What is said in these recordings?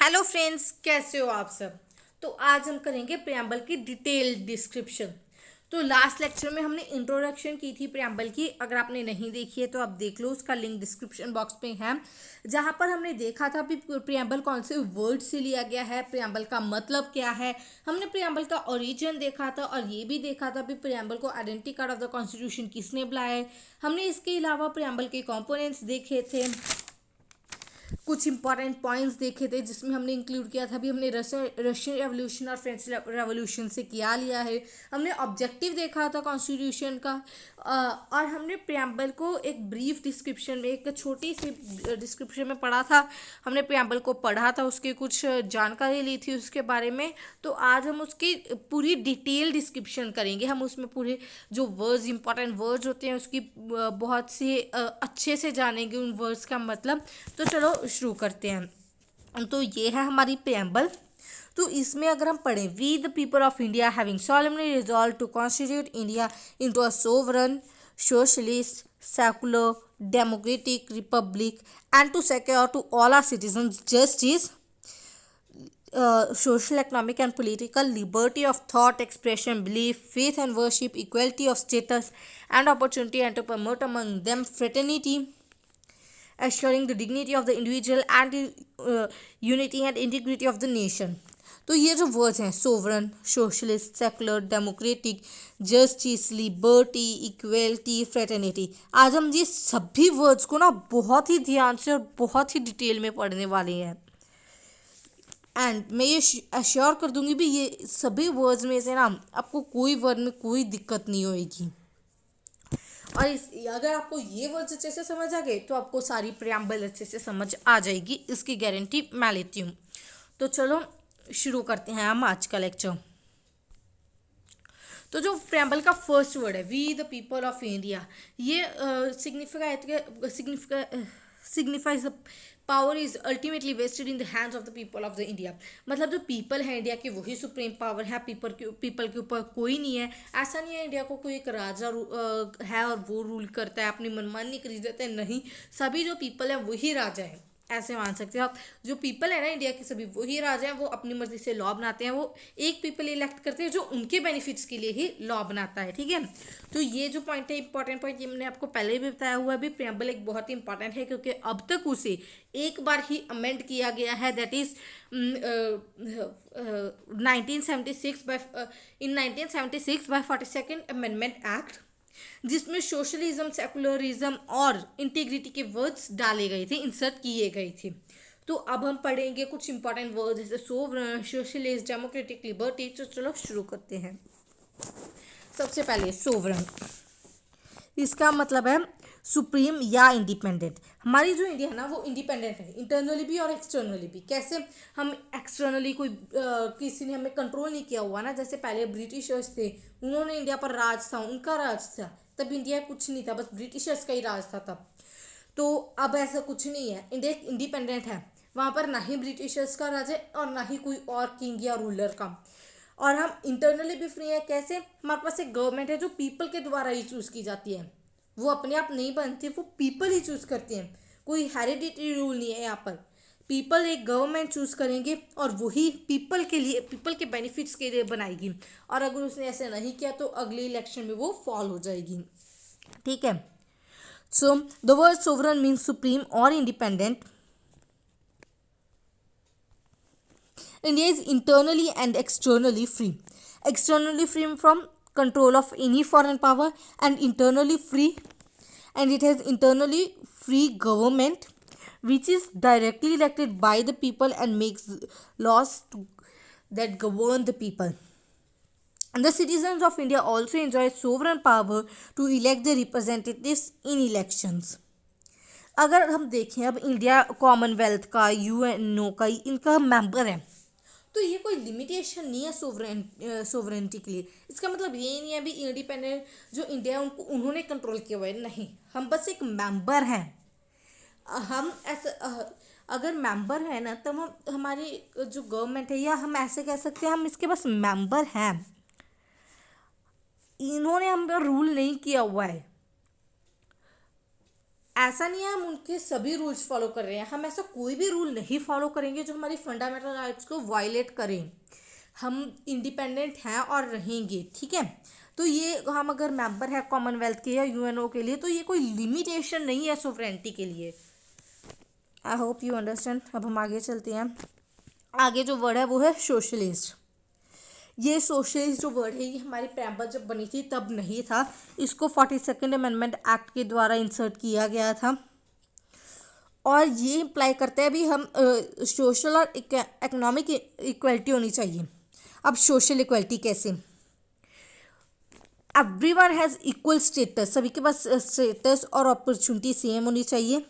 Hello friends, कैसे हो आप सब। तो आज हम करेंगे प्रियम्बल की डिटेल्ड डिस्क्रिप्शन। तो लास्ट लेक्चर में हमने इंट्रोडक्शन की थी प्रियम्बल की। अगर आपने नहीं देखी है तो आप देख लो, उसका लिंक डिस्क्रिप्शन बॉक्स पे है। जहाँ पर हमने देखा था कि प्रियम्बल कौन से वर्ड से लिया गया है, प्रियम्बल का मतलब क्या है। हमने प्रियम्बल का ओरिजिन देखा था और ये भी देखा था कि प्रियम्बल को identity card of the constitution किसने बुलाया है। हमने इसके अलावा प्रियम्बल के कंपोनेंट्स देखे थे, कुछ इंपॉर्टेंट पॉइंट्स देखे थे जिसमें हमने इंक्लूड किया था। अभी हमने रशियन रेवोल्यूशन और फ्रेंच रेवोल्यूशन से क्या लिया है। हमने ऑब्जेक्टिव देखा था कॉन्स्टिट्यूशन का। और हमने प्रियम्बल को एक ब्रीफ डिस्क्रिप्शन में, एक छोटी सी डिस्क्रिप्शन में पढ़ा था। हमने प्रियम्बल को पढ़ा था, उसकी कुछ जानकारी ली थी उसके बारे में। तो आज हम उसकी पूरी डिटेल डिस्क्रिप्शन करेंगे। हम उसमें पूरे जो वर्ड्स, इंपॉर्टेंट वर्ड्स होते हैं उसकी बहुत से अच्छे से जानेंगे उन वर्ड्स का मतलब। तो चलो शुरू करते हैं। तो ये है हमारी प्रियम्बल। तो इसमें अगर हम पढ़ें, we the people of India having solemnly resolved to constitute India into a sovereign, socialist, secular, democratic republic and to secure to all our citizens justice, social, economic, and political liberty of thought, expression, belief, faith, and worship, equality of status and opportunity, and to promote among them fraternity, assuring the dignity of the individual and the unity and integrity of the nation. तो ये जो words हैं, sovereign, socialist, secular, democratic, justice, liberty, equality, fraternity, आज हम ये सभी words को ना बहुत ही ध्यान से और बहुत ही डिटेल में पढ़ने वाले हैं। एंड मैं ये अश्योर कर दूंगी भी, ये सभी वर्ड्स में से ना आपको कोई वर्ड में कोई दिक्कत नहीं होएगी। और अगर आपको ये वर्ड्स अच्छे से समझ आ गए तो आपको सारी प्रियम्बल अच्छे से समझ आ जाएगी, इसकी गारंटी मैं लेती हूँ। तो चलो शुरू करते हैं हम आज का लेक्चर। तो जो प्रियम्बल का फर्स्ट वर्ड है, we the people of India, ये signifies power is ultimately vested in the hands of the people of the India. मतलब जो पीपल है इंडिया की, वही सुप्रीम पावर है। पीपल के ऊपर कोई नहीं है। ऐसा नहीं है इंडिया को कोई एक राजा है और वो रूल करता है, अपनी मनमानी कर देता है। नहीं, सभी जो पीपल है वही राजा है, ऐसे मान सकते हो आप। जो पीपल है ना इंडिया के, सभी वही राजा हैं। वो अपनी मर्जी से लॉ बनाते हैं। वो एक पीपल इलेक्ट करते हैं जो उनके बेनिफिट्स के लिए ही लॉ बनाता है, ठीक है। तो ये जो पॉइंट है, इंपॉर्टेंट पॉइंट, ये मैंने आपको पहले भी बताया हुआ है। भी प्रियम्बल एक बहुत ही इंपॉर्टेंट है क्योंकि अब तक उसे एक बार ही अमेंड किया गया है, that is 1976 by 42nd amendment act, socialism secularism, सेकुलरिज्म और इंटीग्रिटी के वर्ड्स डाले गए थे, इंसर्ट किए गए थे। तो अब हम पढ़ेंगे कुछ इंपॉर्टेंट वर्ड्स जैसे सोवरन, सोशलिस्ट, डेमोक्रेटिक, लिबर्टी। तो चलो शुरू करते हैं। सबसे पहले सोवरन, इसका मतलब है सुप्रीम या इंडिपेंडेंट। हमारी जो इंडिया है ना, वो इंडिपेंडेंट है, इंटरनली भी और एक्सटर्नली भी। कैसे? हम एक्सटर्नली कोई किसी ने हमें कंट्रोल नहीं किया हुआ ना। जैसे पहले ब्रिटिशर्स थे, उन्होंने इंडिया पर राज था, उनका राज था, तब इंडिया कुछ नहीं था, बस ब्रिटिशर्स का ही राज था तब। तो अब ऐसा कुछ नहीं है, इंडिया इंडिपेंडेंट है। वहाँ पर ना ही ब्रिटिशर्स का राज है और ना ही कोई और किंग या रूलर का। और हम इंटरनली भी फ्री है। कैसे? हमारे पास एक गवर्नमेंट है जो पीपल के द्वारा ही चूज की जाती है। वो अपने आप नहीं बनती, वो पीपल ही चूज करते हैं। कोई हेरिडिटरी रूल नहीं है यहाँ पर। पीपल एक गवर्नमेंट चूज करेंगे और वही पीपल के लिए, पीपल के बेनिफिट्स के लिए बनाएगी। और अगर उसने ऐसे नहीं किया तो अगले इलेक्शन में वो फॉल हो जाएगी, ठीक है। So the word sovereign means supreme और independent. India is internally and externally free. Externally free from control of any foreign power, and internally free, and it has internally free government which is directly elected by the people and makes laws that govern the people. And the citizens of India also enjoy sovereign power to elect the representatives in elections. अगर हम देखें, अब India Commonwealth का, UNO का, इनका member है, तो ये कोई लिमिटेशन नहीं है सोवरेनिटी के लिए। इसका मतलब ये नहीं है भी इंडिपेंडेंट जो इंडिया उनको उन्होंने कंट्रोल किया हुआ है, नहीं। हम बस एक मेंबर हैं। हम ऐसा अगर मेंबर है ना, तब हम हमारी जो गवर्नमेंट है, या हम ऐसे कह सकते हैं हम इसके बस मेंबर हैं। इन्होंने हम पर रूल नहीं किया हुआ है। ऐसा नहीं है हम उनके सभी रूल्स फॉलो कर रहे हैं, हम ऐसा कोई भी रूल नहीं फॉलो करेंगे जो हमारी फंडामेंटल राइट्स को वायलेट करें। हम इंडिपेंडेंट हैं और रहेंगे, ठीक है। तो ये हम अगर मेंबर है कॉमनवेल्थ के या यूएनओ के लिए, तो ये कोई लिमिटेशन नहीं है सोवरेनिटी के लिए। I hope you understand. अब हम आगे चलते हैं। आगे जो वर्ड है वो है सोशलिस्ट। ये सोशलिस्ट जो वर्ड है ये हमारी प्रेम्बल जब बनी थी तब नहीं था, इसको 42nd अमेंडमेंट एक्ट के द्वारा इंसर्ट किया गया था। और ये इम्प्लाई करता है भी हम सोशल और इकोनॉमिक इक्वलिटी होनी चाहिए। अब सोशल इक्वलिटी कैसे? एवरीवन हैज़ इक्वल स्टेटस, सभी के पास स्टेटस और अपॉर्चुनिटी सेम होनी चाहिए।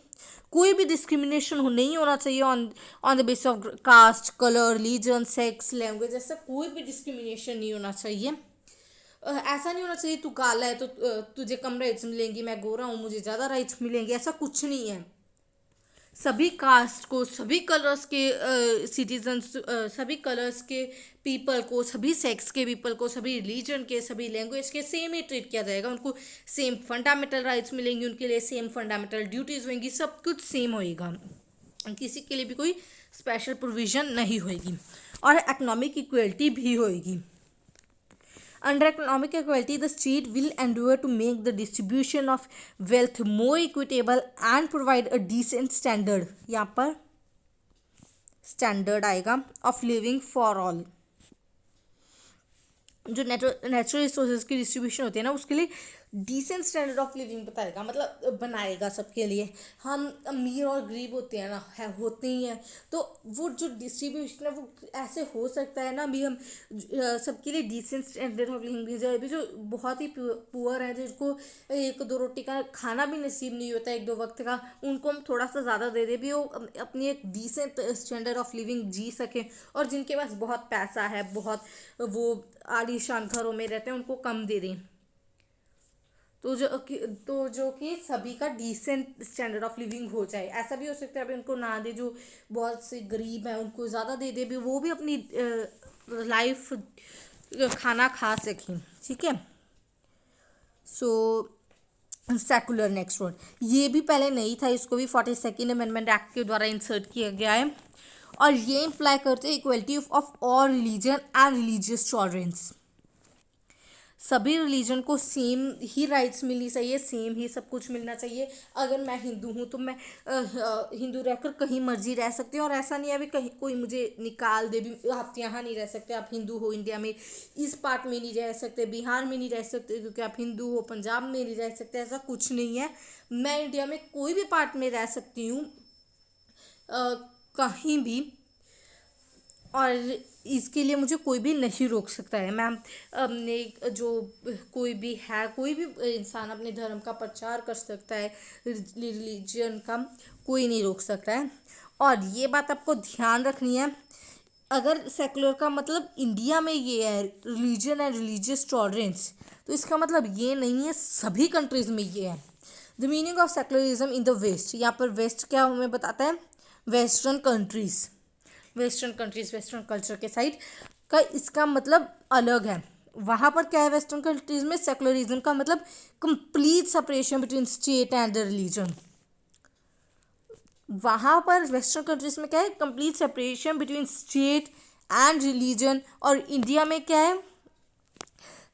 कोई भी डिस्क्रिमिनेशन नहीं होना चाहिए on the basis of caste, colour, religion, sex, language, ऐसा कोई भी डिस्क्रिमिनेशन नहीं होना चाहिए। ऐसा नहीं होना चाहिए तू काला है तो तुझे कम राइट्स मिलेंगी, मैं गोरा हूँ मुझे ज़्यादा राइट्स मिलेंगे, ऐसा कुछ नहीं है। सभी कास्ट को, सभी कलर्स के सिटीजन्स, सभी कलर्स के पीपल को, सभी सेक्स के पीपल को, सभी रिलीजन के, सभी लैंग्वेज के सेम ही ट्रीट किया जाएगा। उनको सेम फंडामेंटल राइट्स मिलेंगी, उनके लिए सेम फंडामेंटल ड्यूटीज़ होंगी, सब कुछ सेम होएगा, किसी के लिए भी कोई स्पेशल प्रोविज़न नहीं होएगी। और इकोनॉमिक इक्वलिटी भी होएगी। Under economic equality, the state will endeavor to make the distribution of wealth more equitable and provide a decent standard. यहाँ पर standard आएगा of living for all. जो नेचुरल रिसोर्सेज की डिस्ट्रीब्यूशन होती है ना, उसके लिए डिसेंट स्टैंडर्ड ऑफ लिविंग बताएगा, मतलब बनाएगा सबके लिए। हम अमीर और गरीब होते हैं ना, होते ही हैं, तो वो जो डिस्ट्रीब्यूशन है वो ऐसे हो सकता है ना, अभी हम सबके लिए डिसेंट स्टैंडर्ड ऑफ लिविंग भी जाए। अभी जो बहुत ही पुअर है, जिनको एक दो रोटी का खाना भी नसीब नहीं होता एक दो वक्त का, उनको हम थोड़ा सा ज़्यादा दे दे भी वो अपनी एक डिसेंट स्टैंडर्ड ऑफ लिविंग जी सकें। और जिनके पास बहुत पैसा है, बहुत वो आलीशान घरों में रहते हैं, उनको कम दे दें। तो जो कि सभी का डिसेंट स्टैंडर्ड ऑफ लिविंग हो जाए। ऐसा भी हो सकता है अभी उनको ना दे, जो बहुत से गरीब हैं उनको ज़्यादा दे दे भी, वो भी अपनी लाइफ खाना खा सकें, ठीक है। सो सेकुलर नेक्स्ट वर्ड, ये भी पहले नहीं था, इसको भी 42nd अमेंडमेंट एक्ट के द्वारा इंसर्ट किया गया है। और ये इम्प्लाई करते हैं equality of all religion and religious tolerance. सभी रिलीजन को सेम ही राइट्स मिलनी चाहिए, सेम ही सब कुछ मिलना चाहिए। अगर मैं हिंदू हूँ तो मैं हिंदू रहकर कहीं मर्जी रह सकती हूँ, और ऐसा नहीं है अभी कहीं कोई मुझे निकाल दे भी आप यहाँ नहीं रह सकते, आप हिंदू हो, इंडिया में इस पार्ट में नहीं रह सकते, बिहार में नहीं रह सकते क्योंकि आप हिंदू हो, पंजाब में नहीं रह सकते, ऐसा कुछ नहीं है। मैं इंडिया में कोई भी पार्ट में रह सकती हूँ, कहीं भी, और इसके लिए मुझे कोई भी नहीं रोक सकता है। मैम अपने जो कोई भी है, कोई भी इंसान अपने धर्म का प्रचार कर सकता है, रिलीजन का कोई नहीं रोक सकता है। और ये बात आपको ध्यान रखनी है, अगर सेकुलर का मतलब इंडिया में ये है रिलीजन एंड रिलीजियस टॉलरेंस, तो इसका मतलब ये नहीं है सभी कंट्रीज़ में ये है। The meaning of secularism in the west, यहाँ पर वेस्ट क्या हमें बताता है, वेस्टर्न कंट्रीज़, वेस्टर्न कल्चर के साइड का इसका मतलब अलग है। वहाँ पर क्या है, वेस्टर्न कंट्रीज में सेकुलरिज्म का मतलब complete separation between state and the religion. वहाँ पर वेस्टर्न कंट्रीज में क्या है, complete separation between state and religion. और इंडिया में क्या है,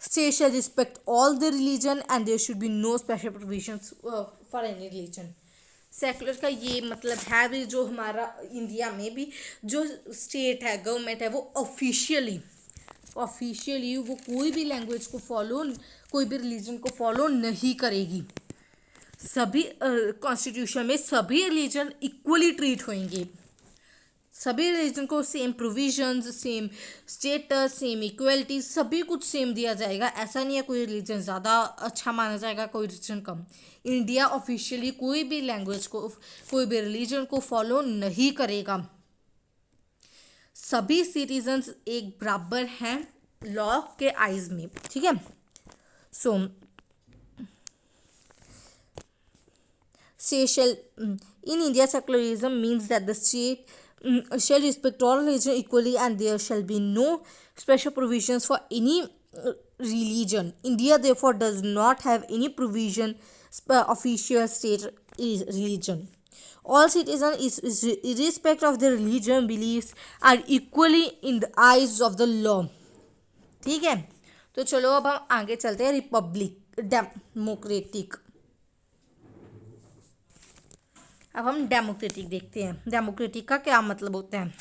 state shall respect all the religion and there should be no special provisions for any religion. Secular का ये मतलब है भी, जो हमारा इंडिया में भी जो स्टेट है, गवर्नमेंट है, वो ऑफिशियली वो कोई भी लैंग्वेज को फॉलो, कोई भी रिलीजन को फॉलो नहीं करेगी। सभी कॉन्स्टिट्यूशन में सभी रिलीजन इक्वली ट्रीट होंगे, सभी रिलीजन को same provisions, same status, same equality, सभी कुछ सेम दिया जाएगा। ऐसा नहीं है कोई रिलीजन ज़्यादा अच्छा माना जाएगा, कोई रिलीजन कम। इंडिया ऑफिशियली कोई भी लैंग्वेज को, कोई भी रिलीजन को फॉलो नहीं करेगा। सभी सिटीजन्स एक बराबर हैं लॉ के आइज में, ठीक है। सो in India, secularism means that the state shall respect all religion equally and there shall be no special provisions for any religion. India therefore does not have any provision official state religion. All citizens, irrespective of their religion beliefs, are equally in the eyes of the law. ठीक है, तो चलो अब हम आगे चलते हैं. Republic democratic. अब हम डेमोक्रेटिक देखते हैं. डेमोक्रेटिक का क्या मतलब होता है.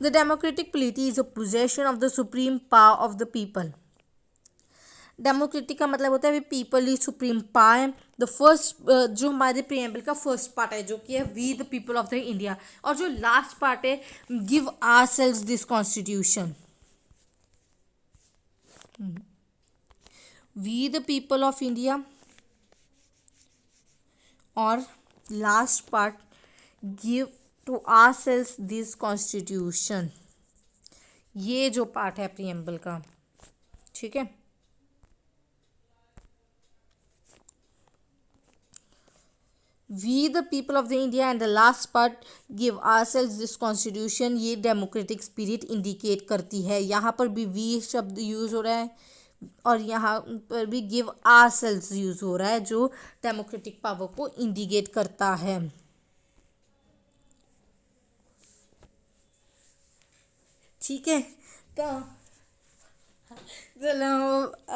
The democratic polity is a possession of the supreme power of the people. Democratic का मतलब होता है people is supreme power. The first जो हमारे प्रीएम्बल का फर्स्ट पार्ट है जो कि है we the people of the India, और जो लास्ट पार्ट है give ourselves this constitution. We the people of India और last part give to ourselves this constitution. ये जो पार्ट है प्रीएम्बल का, ठीक है. We the people of the India and the last part give ourselves this constitution. ये democratic spirit indicate करती है. यहाँ पर भी वी शब्द यूज हो रहा है और यहाँ पर भी गिव आवरसेल्व्स यूज हो रहा है जो डेमोक्रेटिक पावर को इंडिकेट करता है. ठीक है, तो चलो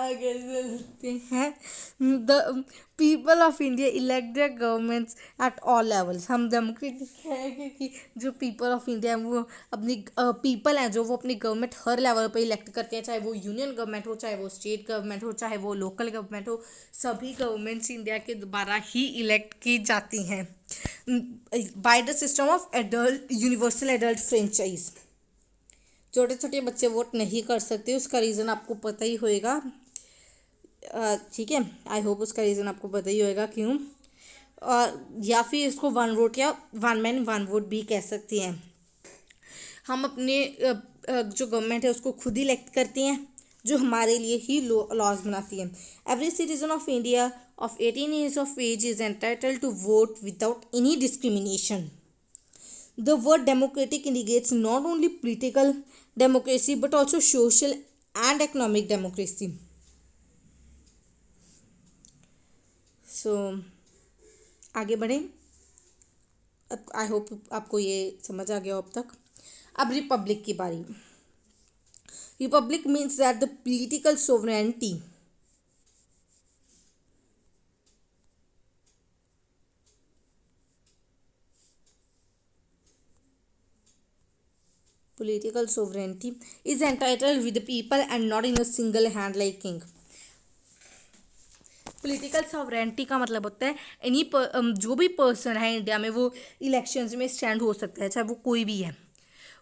आगे चलते हैं. The people of India elect their governments at all levels. हम डेमोक्रेटिक है क्योंकि जो पीपल ऑफ इंडिया वो अपनी पीपल हैं जो वो अपनी गवर्नमेंट हर लेवल पे इलेक्ट करते हैं, चाहे वो यूनियन गवर्नमेंट हो, चाहे वो स्टेट गवर्नमेंट हो, चाहे वो लोकल गवर्नमेंट हो. सभी गवर्नमेंट्स इंडिया के द्वारा ही इलेक्ट की जाती हैं by the system of adult universal adult franchise. छोटे छोटे बच्चे वोट नहीं कर सकते, उसका रीज़न आपको पता ही होएगा. ठीक है, आई होप उसका रीज़न आपको पता ही होएगा क्यों. और या फिर इसको वन वोट या वन मैन वन वोट भी कह सकते हैं. हम अपने जो गवर्नमेंट है उसको खुद ही इलेक्ट करते हैं जो हमारे लिए ही लॉज बनाती है. Every citizen of India of 18 years of age is entitled to vote without any discrimination. The word democratic indicates not only political democracy but also social and economic democracy. So आगे बढ़ें. अब I hope आपको ये समझ आ गया अब तक. अब रिपब्लिक की बारी. Republic means that the political sovereignty is entitled with the people and not in a single hand like king. Political sovereignty का मतलब होता है एनी जो भी पर्सन है इंडिया में वो इलेक्शंस में स्टैंड हो सकता है, चाहे वो कोई भी है,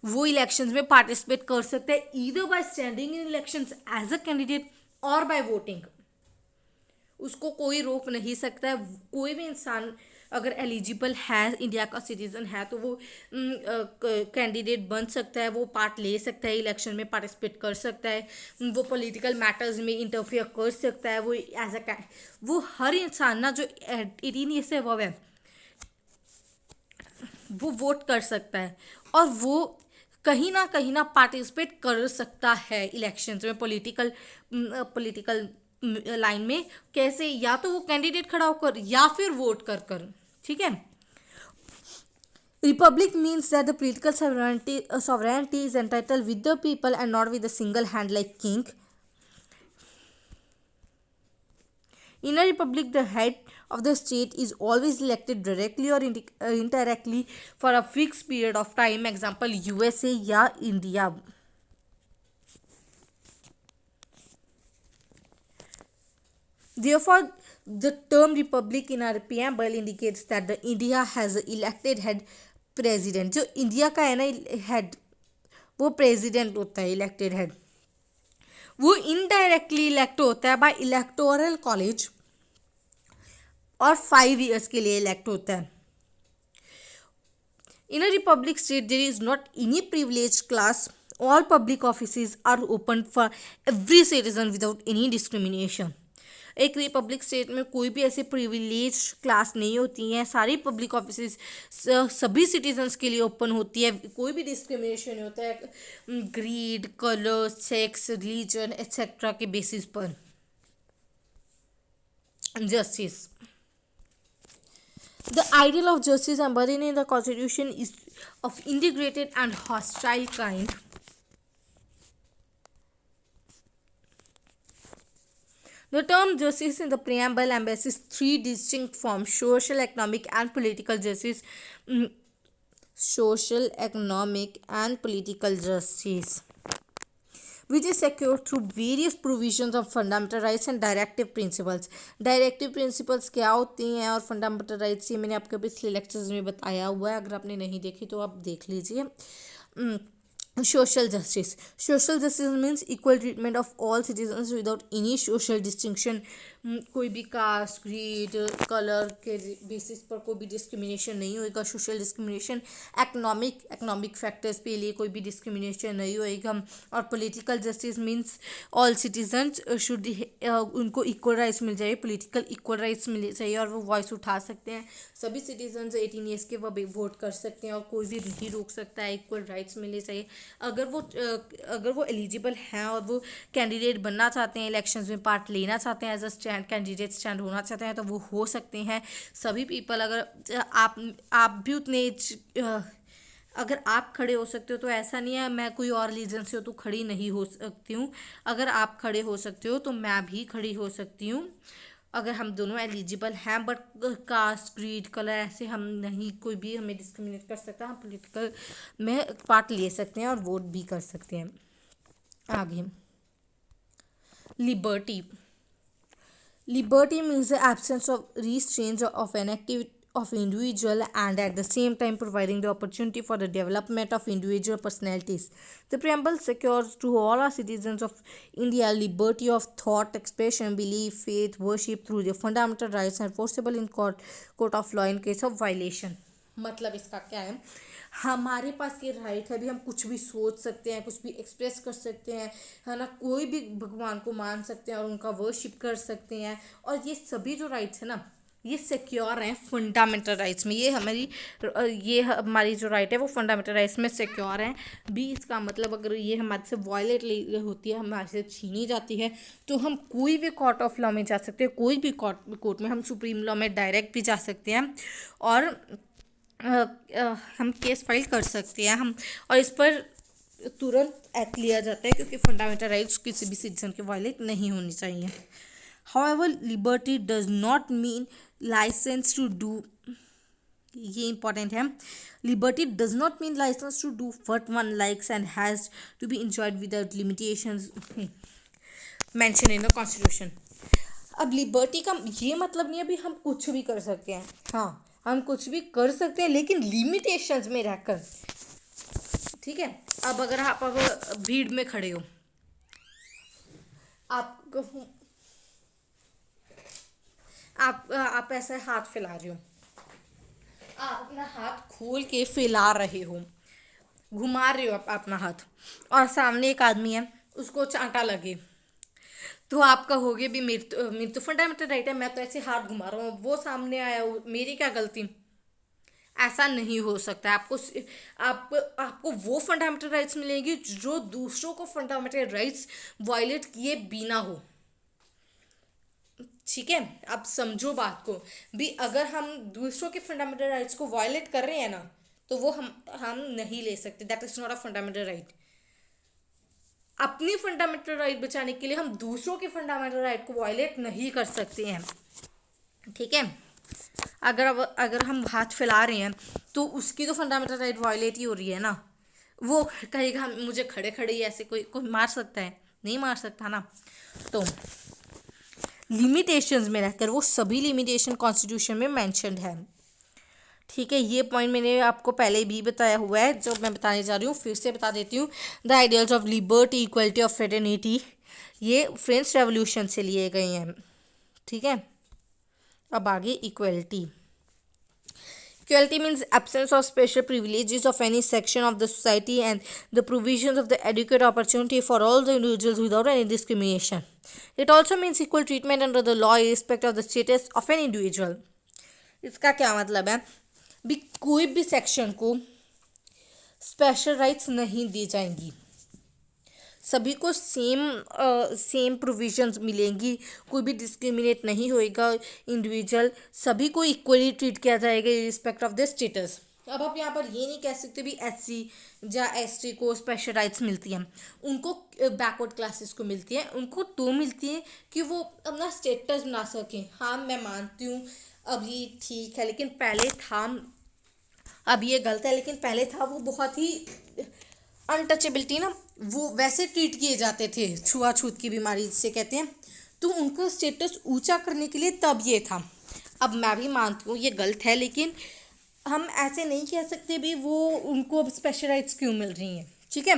वो इलेक्शंस में पार्टिसिपेट कर सकता है either by standing in elections as a candidate और बाय वोटिंग. उसको कोई रोक नहीं सकता है. कोई भी इंसान अगर एलिजिबल है, इंडिया का सिटीज़न है, तो वो कैंडिडेट बन सकता है, वो पार्ट ले सकता है, इलेक्शन में पार्टिसिपेट कर सकता है, वो पॉलिटिकल मैटर्स में इंटरफेयर कर सकता है. वो एज अ वो हर इंसान ना जो 18 ईयर से अबव है वो वोट कर सकता है और वो कहीं ना पार्टिसिपेट कर सकता है इलेक्शंस में. पॉलिटिकल लाइन में कैसे, या तो वो कैंडिडेट खड़ा होकर या फिर वोट कर. ठीक है. Republic means that the political sovereignty is entitled with the people and not with a single hand like king. In a republic, the head of the state is always elected directly or indirectly for a fixed period of time. Example USA या India. Therefore, the term republic in our preamble indicates that the India has an elected head president. जो India का है ना head, वो president होता है, elected head. वो indirectly elect होता है बाय इलेक्टोरल कॉलेज और 5 years के लिए इलेक्ट होता है. In a republic state, there is not any privileged class. All public offices are open for every citizen without any discrimination. एक रिपब्लिक स्टेट में कोई भी ऐसे प्रिविलेज क्लास नहीं होती हैं. सारी पब्लिक ऑफिसेज सभी सिटीजन्स के लिए ओपन होती है. कोई भी डिस्क्रिमिनेशन नहीं होता है creed, colour, sex, religion etcetera के बेसिस पर. Justice. The ideal of justice embodied in the Constitution is of integrated and hostile kind. The term justice in the preamble embraces three distinct forms: social, economic, and political justice. Social, economic, and political justice, which is secured through various provisions of fundamental rights and directive principles. Directive principles क्या होती हैं और fundamental rights ये मैंने आपके पिछले lectures में बताया हुआ है, अगर आपने नहीं देखी तो आप देख लीजिए. Social justice means equal treatment of all citizens without any social distinction. कोई भी कास्ट, क्रीड, कलर के बेसिस पर कोई भी डिस्क्रिमिनेशन नहीं होएगा. Social discrimination. इकोनॉमिक फैक्टर्स पे लिए कोई भी डिस्क्रिमिनेशन नहीं होएगा. और political justice means all citizens should उनको इक्वल राइट्स मिल जाए, पॉलिटिकल इक्वल राइट्स मिल चाहिए और वो वॉइस उठा सकते हैं. सभी सिटीजन्स 18 ईयर्स के वो वोट कर सकते हैं और कोई भी नहीं रोक सकता है. इक्वल राइट्स मिलने चाहिए. अगर वो एलिजिबल हैं और वो कैंडिडेट बनना चाहते हैं, इलेक्शंस में पार्ट लेना चाहते हैं, एज अ कैंडिडेट स्टैंड होना चाहते हैं, तो वो हो सकते हैं. सभी पीपल, अगर आप भी उतने अगर आप खड़े हो सकते हो तो ऐसा नहीं है मैं कोई और रीजन से हो तो खड़ी नहीं हो सकती हूँ. अगर आप खड़े हो सकते हो तो मैं भी खड़ी हो सकती हूँ. अगर हम दोनों एलिजिबल हैं, बट कास्ट, क्रीड, कलर ऐसे हम नहीं, कोई भी हमें डिस्क्रिमिनेट कर सकता है. हम पॉलिटिकल में पार्ट ले सकते हैं और वोट भी कर सकते हैं. आगे, liberty means the absence of restraints of an activity of individual and at the same time providing the opportunity for the development of individual personalities. The preamble secures to all our citizens of India liberty of thought, expression, belief, faith, worship through the fundamental rights enforceable in court of law in case of violation. मतलब इसका क्या है, हमारे पास ये right है भी, हम कुछ भी सोच सकते हैं, कुछ भी एक्सप्रेस कर सकते हैं, है ना. कोई भी भगवान को मान सकते हैं और उनका वर्शिप कर सकते हैं. और ये सभी जो राइट्स है ना, ये सिक्योर हैं फंडामेंटल राइट्स में. ये हमारी जो राइट है वो फंडामेंटल राइट्स में सिक्योर हैं भी. इसका मतलब अगर ये हमारे से वायलेट होती है, हमारे से छीनी जाती है, तो हम कोई भी कोर्ट ऑफ लॉ में जा सकते हैं. कोई भी कोर्ट में, हम सुप्रीम लॉ में डायरेक्ट भी जा सकते हैं और हम केस फाइल कर सकते हैं. हम और इस पर तुरंत एक्ट लिया जाता है क्योंकि फंडामेंटल राइट्स किसी भी सिटीजन के वायलेट नहीं होनी चाहिए. However, liberty does not mean license to do, ये important है. Liberty does not mean license to do what one likes and has to be enjoyed without limitations mentioned in the constitution. अब liberty का ये मतलब नहीं है अभी हम कुछ भी कर सकते हैं. हाँ, हम कुछ भी कर सकते हैं लेकिन लिमिटेशंस में रहकर. ठीक है. अब अगर आप भीड़ में खड़े हो, आप ऐसा हाथ फैला रहे हो, आप अपना हाथ खोल के फैला रहे हो, घुमा रहे हो आप अपना हाथ, और सामने एक आदमी है, उसको चांटा लगे, तो आप कहोगे भी मेरी तो फंडामेंटल राइट है, मैं तो ऐसे हाथ घुमा रहा हूँ, वो सामने आया, मेरी क्या गलती. ऐसा नहीं हो सकता. आपको वो फंडामेंटल राइट्स मिलेंगी जो दूसरों को फंडामेंटल राइट्स वायलेट किए बिना हो. ठीक है. अब समझो बात को भी, अगर हम दूसरों के फंडामेंटल राइट्स को वायलेट कर रहे हैं ना, तो वो हम नहीं ले सकते. That is not a fundamental right. अपनी फंडामेंटल राइट बचाने के लिए हम दूसरों के फंडामेंटल राइट को वायलेट नहीं कर सकते हैं. ठीक है. अगर हम हाथ फैला रहे हैं तो उसकी तो फंडामेंटल राइट वायलेट ही हो रही है ना. वो कहेगा मुझे खड़े खड़े ही ऐसे कोई मार सकता है, नहीं मार सकता ना. तो लिमिटेशंस में रहकर वो सभी लिमिटेशन कॉन्स्टिट्यूशन में मेंशन्ड है. ठीक है. ये पॉइंट मैंने आपको पहले भी बताया हुआ है, जो मैं बताने जा रही हूँ फिर से बता देती हूँ. The ideals of liberty, equality of fraternity, ये फ्रेंच रेवोल्यूशन से लिए गए हैं. ठीक है. अब आगे equality. Equality means absence of special privileges of any section of the society and the provisions of the adequate opportunity for all the individuals without any discrimination. It also means equal treatment under the law irrespective of the status of an individual. इसका क्या मतलब है भी, कोई भी section को special rights नहीं दी जाएंगी. सभी को सेम प्रोविजंस मिलेंगी, कोई भी डिस्क्रिमिनेट नहीं होएगा इंडिविजुअल, सभी को इक्वली ट्रीट किया जाएगा रिस्पेक्ट ऑफ द स्टेटस। अब आप यहाँ पर ये नहीं कह सकते भी एससी या एसटी को स्पेशल राइट्स मिलती हैं, उनको बैकवर्ड क्लासेस को मिलती है, उनको तो मिलती है कि वो अपना स्टेटस बना सकें। हाँ मैं मानती हूँ अभी ठीक है, लेकिन पहले था, अब ये गलत है लेकिन पहले था, वो बहुत ही अनटचेबिलिटी ना, वो वैसे ट्रीट किए जाते थे, छुआछूत की बीमारी जिसे कहते हैं, तो उनका स्टेटस ऊंचा करने के लिए तब ये था। अब मैं भी मानती हूँ ये गलत है, लेकिन हम ऐसे नहीं कह सकते भी वो उनको अब स्पेशल राइट्स क्यों मिल रही हैं। ठीक है,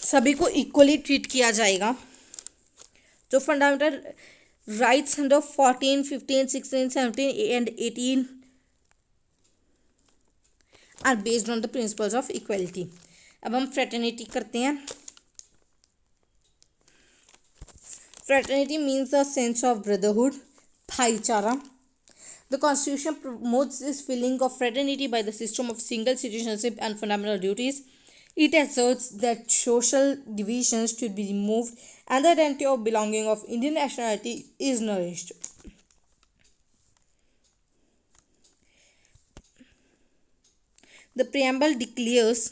सभी को इक्वली ट्रीट किया जाएगा। तो fundamental rights under 14, 15, 16, 17 and 18 are based on the principles of equality. अब हम फ्रेटर्निटी करते हैं। Fraternity means the sense of brotherhood, भाईचारा। The Constitution promotes this feeling of fraternity by the system of single citizenship and fundamental duties. It asserts that social divisions should be removed and the identity of belonging of Indian nationality is nourished. The preamble declares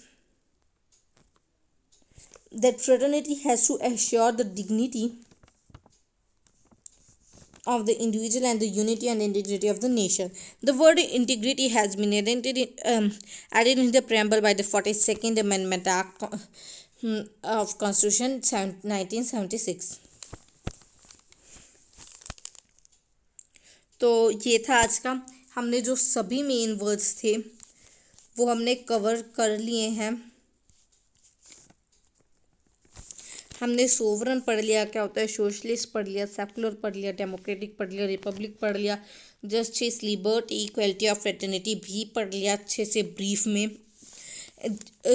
that fraternity has to assure the dignity of the individual and the unity and integrity of the nation. The word integrity has been added in the preamble by the 42nd Amendment Act of Constitution 1976. तो ये था आज का, हमने जो सभी main words थे वो हमने कवर कर लिए हैं। हमने सोवरन पढ़ लिया, क्या होता है सोशलिस्ट पढ़ लिया, सेकुलर पढ़ लिया, डेमोक्रेटिक पढ़ लिया, रिपब्लिक पढ़ लिया, जस्टिस, लिबर्टी, इक्वलिटी और फ्रेटर्निटी भी पढ़ लिया अच्छे से ब्रीफ में।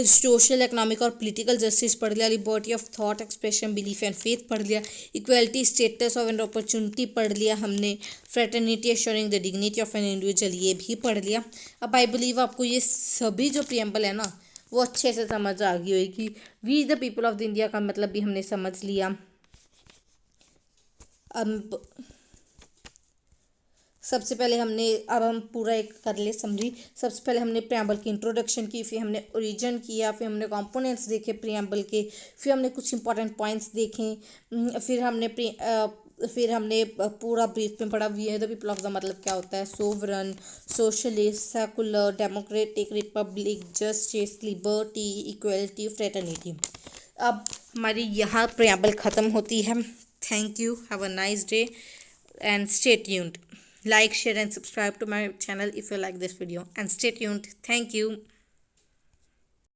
सोशल, इकोनॉमिक और पॉलिटिकल जस्टिस पढ़ लिया, liberty of thought, expression, belief and faith पढ़ लिया, equality, status of and opportunity पढ़ लिया हमने, fraternity, assuring the dignity of an individual ये भी पढ़ लिया। अब आई बिलीव आपको ये सभी जो प्रीएम्बल है ना वो अच्छे से समझ आ गई होगी। We the people of the India का मतलब भी हमने समझ लिया। अब सबसे पहले हमने, अब हम पूरा एक कर ले समझी। सबसे पहले हमने प्रीएम्बल की इंट्रोडक्शन की, फिर हमने ओरिजिन किया, फिर हमने कंपोनेंट्स देखे प्रीएम्बल के, फिर हमने कुछ इंपॉर्टेंट पॉइंट्स देखे, फिर हमने पूरा ब्रीफ में पढ़ा we are the people of the मतलब क्या होता है, sovereign, socialist, secular, democratic, republic, justice, liberty, equality, fraternity. अब हमारी यहाँ प्रीएम्बल ख़त्म होती है। Thank you, have a nice day and stay tuned. Like, share and subscribe to my channel if you like this video, and stay tuned. Thank you.